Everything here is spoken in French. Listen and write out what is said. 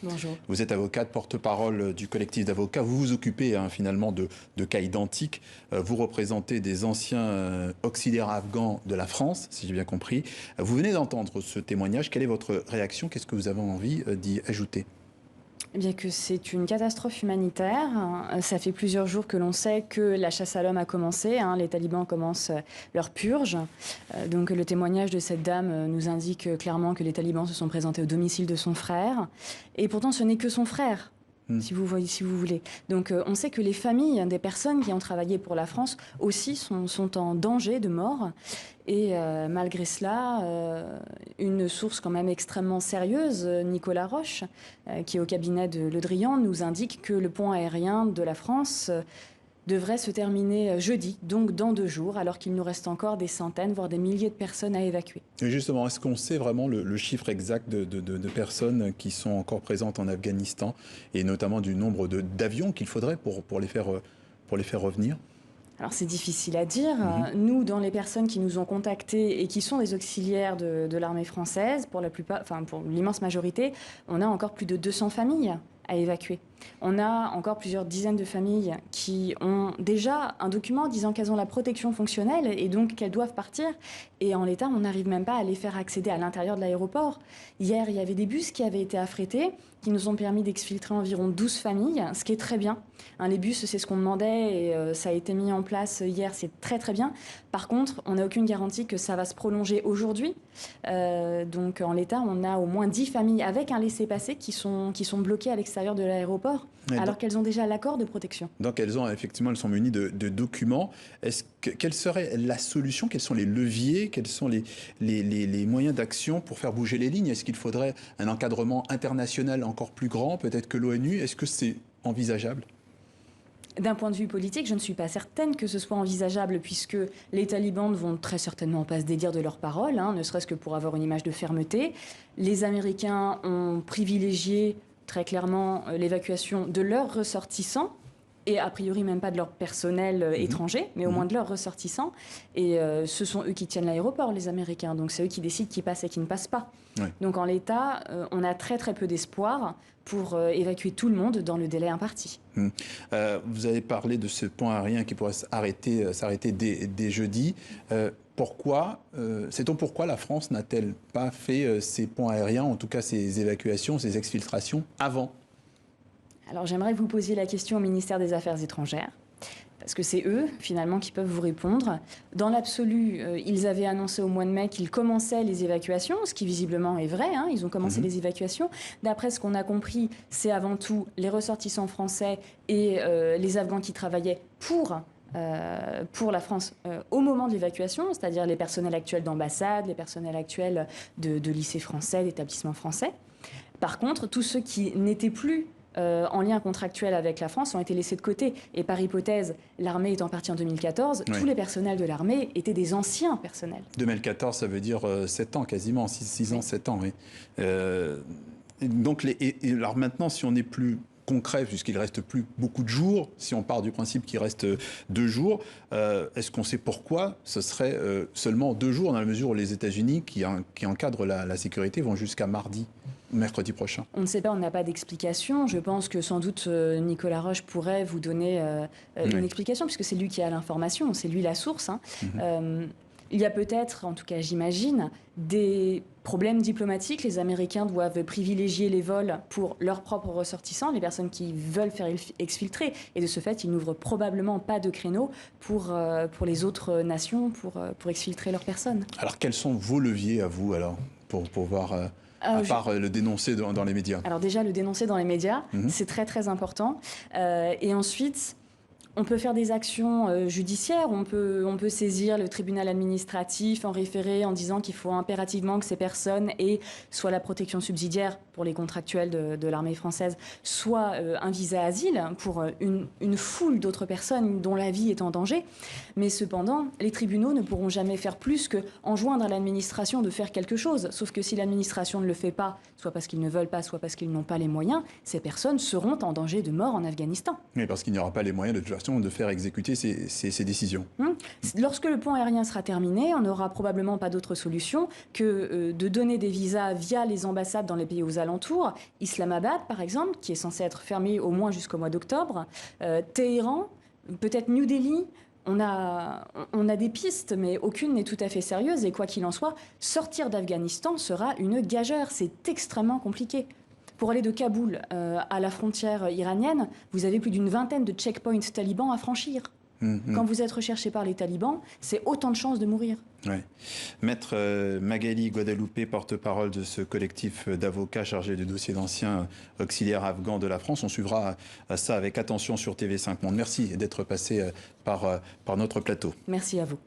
Bonjour. Vous êtes avocate, porte-parole du collectif d'avocats. Vous vous occupez finalement de cas identiques. Vous représentez des anciens auxiliaires afghans de la France, si j'ai bien compris. Vous venez d'entendre ce témoignage. Quelle est votre réaction? Qu'est-ce que vous avez envie d'y ajouter? Eh bien que c'est une catastrophe humanitaire. Ça fait plusieurs jours que l'on sait que la chasse à l'homme a commencé. Les talibans commencent leur purge. Donc le témoignage de cette dame nous indique clairement que les talibans se sont présentés au domicile de son frère. Et pourtant, ce n'est que son frère. Si vous voulez. Donc on sait que les familles des personnes qui ont travaillé pour la France aussi sont en danger de mort. Et malgré cela, une source quand même extrêmement sérieuse, Nicolas Roche, qui est au cabinet de Le Drian, nous indique que le pont aérien de la France devrait se terminer jeudi, donc dans 2 jours, alors qu'il nous reste encore des centaines, voire des milliers de personnes à évacuer. Et justement, est-ce qu'on sait vraiment le chiffre exact de personnes qui sont encore présentes en Afghanistan, et notamment du nombre d'avions qu'il faudrait pour les faire revenir? Alors c'est difficile à dire. Nous, dans les personnes qui nous ont contactés et qui sont des auxiliaires de l'armée française, pour l'immense majorité, on a encore plus de 200 familles à évacuer. On a encore plusieurs dizaines de familles qui ont déjà un document disant qu'elles ont la protection fonctionnelle et donc qu'elles doivent partir. Et en l'état, on n'arrive même pas à les faire accéder à l'intérieur de l'aéroport. Hier, il y avait des bus qui avaient été affrétés, qui nous ont permis d'exfiltrer environ 12 familles, ce qui est très bien. Les bus, c'est ce qu'on demandait et ça a été mis en place hier, c'est très très bien. Par contre, on n'a aucune garantie que ça va se prolonger aujourd'hui. Donc en l'état, on a au moins 10 familles avec un laissez-passer qui sont bloquées à l'extérieur de l'aéroport, alors qu'elles ont déjà l'accord de protection. Donc elles sont munies de documents. Quelle serait la solution? Quels sont les leviers? Quels sont les moyens d'action pour faire bouger les lignes? Est-ce qu'il faudrait un encadrement international encore plus grand, peut-être que l'ONU? Est-ce que c'est envisageable? D'un point de vue politique, je ne suis pas certaine que ce soit envisageable, puisque les talibans ne vont très certainement pas se dédire de leurs paroles, ne serait-ce que pour avoir une image de fermeté. Les Américains ont privilégié très clairement l'évacuation de leurs ressortissants, et a priori même pas de leur personnel étranger, mais au moins de leurs ressortissants. Et ce sont eux qui tiennent l'aéroport, les Américains. Donc c'est eux qui décident qui passe et qui ne passe pas. Oui. Donc en l'état, on a très très peu d'espoir pour évacuer tout le monde dans le délai imparti. Vous avez parlé de ce pont aérien qui pourrait s'arrêter dès jeudi. Sait-on pourquoi la France n'a-t-elle pas fait ces ponts aériens, en tout cas ces évacuations, ces exfiltrations, avant? Alors j'aimerais que vous posiez la question au ministère des Affaires étrangères, parce que c'est eux, finalement, qui peuvent vous répondre. Dans l'absolu, ils avaient annoncé au mois de mai qu'ils commençaient les évacuations, ce qui visiblement est vrai, ils ont commencé les évacuations. D'après ce qu'on a compris, c'est avant tout les ressortissants français et les Afghans qui travaillaient pour la France au moment de l'évacuation, c'est-à-dire les personnels actuels d'ambassade, les personnels actuels de lycées français, d'établissements français. Par contre, tous ceux qui n'étaient plus en lien contractuel avec la France ont été laissés de côté. Et par hypothèse, l'armée étant partie en 2014, tous les personnels de l'armée étaient des anciens personnels. 2014, ça veut dire 7 ans quasiment, 6 ans, 7 ans, oui. Donc, alors maintenant, si on est plus concret, puisqu'il ne reste plus beaucoup de jours, si on part du principe qu'il reste 2 jours, est-ce qu'on sait pourquoi ce serait seulement 2 jours, dans la mesure où les États-Unis, qui encadrent la sécurité, vont jusqu'à mercredi prochain? On ne sait pas, on n'a pas d'explication. Je pense que sans doute Nicolas Roche pourrait vous donner une explication, puisque c'est lui qui a l'information, c'est lui la source. Il y a peut-être, en tout cas j'imagine, des problèmes diplomatiques. Les Américains doivent privilégier les vols pour leurs propres ressortissants, les personnes qui veulent faire exfiltrer. Et de ce fait, ils n'ouvrent probablement pas de créneaux pour les autres nations pour exfiltrer leurs personnes. Alors quels sont vos leviers à vous alors pour pouvoir... à part le dénoncer dans les médias? Alors déjà, le dénoncer dans les médias, c'est très très important. Et ensuite, on peut faire des actions judiciaires, on peut saisir le tribunal administratif, en référer en disant qu'il faut impérativement que ces personnes aient soit la protection subsidiaire pour les contractuels de l'armée française, soit un visa asile pour une foule d'autres personnes dont la vie est en danger. Mais cependant, les tribunaux ne pourront jamais faire plus qu'enjoindre à l'administration de faire quelque chose. Sauf que si l'administration ne le fait pas, soit parce qu'ils ne veulent pas, soit parce qu'ils n'ont pas les moyens, ces personnes seront en danger de mort en Afghanistan. Oui, parce qu'il n'y aura pas les moyens de toute façon façon de faire exécuter ces décisions. Lorsque le pont aérien sera terminé, on n'aura probablement pas d'autre solution que de donner des visas via les ambassades dans les pays aux alentours. Islamabad, par exemple, qui est censé être fermé au moins jusqu'au mois d'octobre. Téhéran, peut-être New Delhi. On a des pistes, mais aucune n'est tout à fait sérieuse. Et quoi qu'il en soit, sortir d'Afghanistan sera une gageure. C'est extrêmement compliqué. Pour aller de Kaboul à la frontière iranienne, vous avez plus d'une vingtaine de checkpoints talibans à franchir. Quand vous êtes recherché par les talibans, c'est autant de chances de mourir. Ouais. Maître Magali Guadalupe, porte-parole de ce collectif d'avocats chargés du dossier d'anciens auxiliaires afghans de la France. On suivra ça avec attention sur TV5 Monde. Merci d'être passé par notre plateau. Merci à vous.